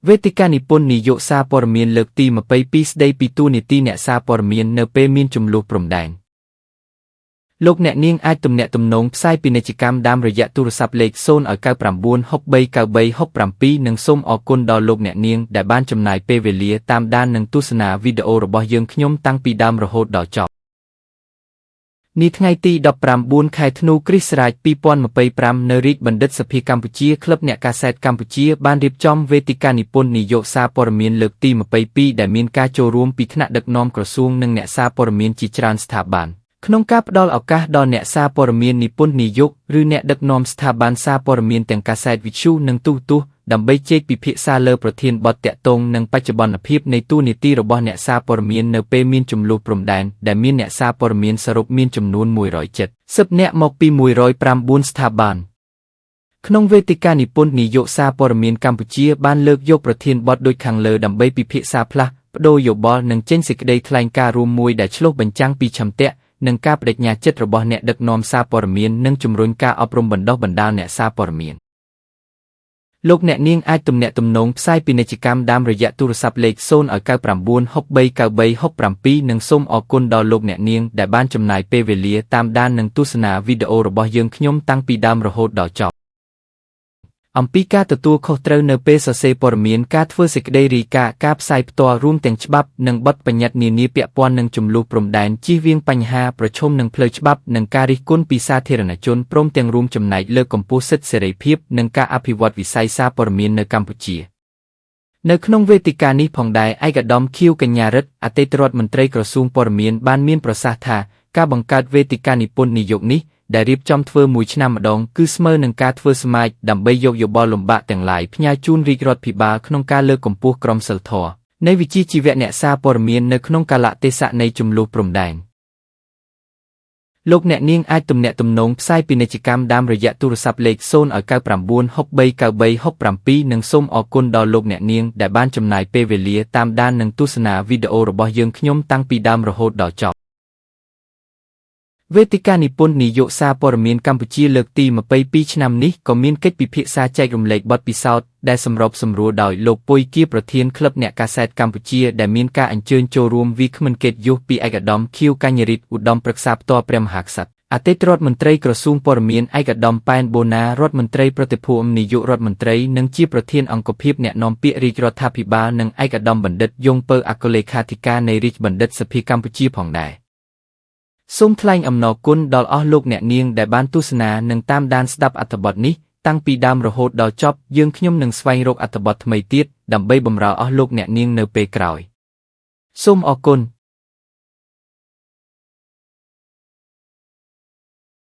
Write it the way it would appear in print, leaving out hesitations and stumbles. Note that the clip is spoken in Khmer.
វេទិកានិពន្ធនាយកសារព័ត៌មានលើកទី22ស្ដីពីតួនាទីអ្នកសារព័ត៌មាននៅពេលមានជម្លោះព្រំដែនលោកអ្នកនាងអាចទំនាក់ទំនងផ្សាយពាណិជ្ជកម្មតាមរយៈទូរស័ព្ទលេខ099639367និងសូមអរគុណដល់លោកអ្នកនាងដែលបានចំណាយពេលវេលាតាមដាននិងទស្សនាវីដេអូរបស់យើងខ្ញុំតាំងពីដើមរហូតដល់ចប់នេះថ្ងៃទី19ខែធ្នូគ្រិស្តសករាជ2025នៅរាជបណ្ឌិតសភាកម្ពុជាក្លឹបអ្នកកាសែតកម្ពុជាបានរៀបចំវេទិកានិពន្ធនាយកសារព័ត៌មានលើកទី22ដែលមានការចូលរួមពីថ្នាក់ដឹកនាំក្រសួងនិងអ្នកសារព័ត៌មានជាច្រើនស្ថាប័នក្នុងការផ្ដល់ឱកាសដល់អ្នកសារព័ត៌មាននិពន្ធនាយកឬអ្នកដឹកនាំស្ថាប័នសារព័ត៌មានទាំងកាសែតវិទ្យុនិងទូរទស្សន៍ដើម្បីជែកពិភាក្សាលើប្រធានបទទាក់ទងនឹងបច្ចុប្បន្នភាពនៃតួនាទីរបស់អ្នកសារព័ត៌មាននៅពេលមានជម្លោះព្រំដែនដែលមានអ្នកសារព័ត៌មានសរុបមានចំនួន170នាក់មកពី109ស្ថាប័នក្នុងវេទិកានិពន្ធនាយកសារព័ត៌មានកម្ពុជាបានលើកយកប្រធានបទដូចខាងលើដើម្បីពិភាក្សាផ្លាស់ប្ដូរយោបល់និងចេញសេចក្តីថ្លែងការណ៍រួមមួយដែលឆ្លុះបញ្ចាំងពីឆន្ទៈនិងការបដិញ្ញាចិត្តរបស់អ្នកដឹកនាំសារព័ត៌មាននិងជំរុញការអប់រំបណ្ដុះបណ្ដាលអ្នកសារព័ត៌មានលោកអ្នកនាងអាចទំនាក់ទំនងផ្សាយពាណិជ្ជកម្មតាមរយៈទូរស័ព្ទលេខ099639367និងសូមអរគុណដល់លោកអ្នកនាងដែលបានចំណាយពេលវេលាតាមដាននិងទស្សនាវីដេអូរបស់យើងខ្ញុំតាំងពីដើមរហូតដល់ចប់អំពីការទទួលខុសត្រូវនៅពេលសរសេរព័ត៌មានការធ្វើសេចក្តីរាយការណ៍ការផ្សាយផ្ទាល់រួមទាំងច្បាប់និងបទបញ្ញត្តិនានាពាក់ព័ន្ធនឹងជម្លោះព្រំដែនជៀសវាងបញ្ហាប្រឈមនឹងផ្លូវច្បាប់និងការរិះគន់ពីសាធារណជនព្រមទាំងរួមចំណែកលើកកម្ពស់សិទ្ធិសេរីភាពនិងការអភិវឌ្ឍវិស័យសារព័ត៌មាននៅកម្ពុជានៅក្នុងវេទិកានេះផងដែរឯកឧត្តមខៀវកញ្ញារិទ្ធអតីតរដ្ឋមន្ត្រីក្រសួងព័ត៌មានបានមានប្រសាសន៍ថាការបង្កើតវេទិកានិពន្ធនាយកនេះដែលរៀបចំធ្វើមួយឆ្នាំម្ដងគឺស្មើនឹងការធ្វើស្មារតីដើម្បីយកយោបល់លំបាកទាំងឡាយផ្ញើជូនរាជរដ្ឋាភិបាលក្នុងការលើកកម្ពស់ក្រមសីលធម៌នៃវិជ្ជាជីវៈអ្នកសារព័ត៌មាននៅក្នុងកាលៈទេសៈនៃជម្លោះព្រំដែនលោកអ្នកនាងអាចទំនាក់ទំនងផ្សាយពាណិជ្ជកម្មតាមរយៈទូរស័ព្ទលេខ099639367និងសូមអរគុណដល់លោកអ្នកនាងដែលបានចំណាយពេលវេលាតាមដាននិងទស្សនាវីដេអូរបស់យើងខ្ញុំតាំងពីដើមរហូតដល់ចប់វេទិកានិពន្ធនាយកសារព័ត៌មានកម្ពុជាលើកទី22ឆ្នាំនេះក៏មានកិច្ចពិភាក្សាចែករំលែកបទពិសោធន៍ដែលសម្របសម្រួលដោយលោកពុយគៀប្រធានក្លឹបអ្នកកាសែតកម្ពុជាដែលមានការអញ្ជើញចូលរួមវាគ្មិនកិត្តិយសពីឯកឧត្តមខៀវកញ្ញរិទ្ធឧត្តមប្រឹក្សាផ្ទាល់ព្រះមហាក្សត្រអតីតរដ្ឋមន្ត្រីក្រសួងព័ត៌មានឯកឧត្តមប៉ែនបូណារដ្ឋមន្ត្រីប្រតិភូនាយករដ្ឋមន្ត្រីនិងជាប្រធានអង្គភិបអ្នកនាំពាក្យរាជរដ្ឋាភិបាលនិងឯកឧត្តមបណ្ឌិតយងពៅអគ្គលេខាធិការនៃរាជបណ្ឌិតសភាកម្ពុជាផងដែរសូមថ្លែងអំណរគុណដល់អស់លោកអ្នកនាងដែលបានទស្សនានិងតាមដានស្ដាប់អត្ថបទនេះតាំងពីដើមរហូតដល់ចប់យើងខ្ញុំនឹងស្វែងរកអត្ថបទថ្មីទៀតដើម្បីបម្រើអស់លោកអ្នកនាងនៅពេលក្រោយសូមអរគុណ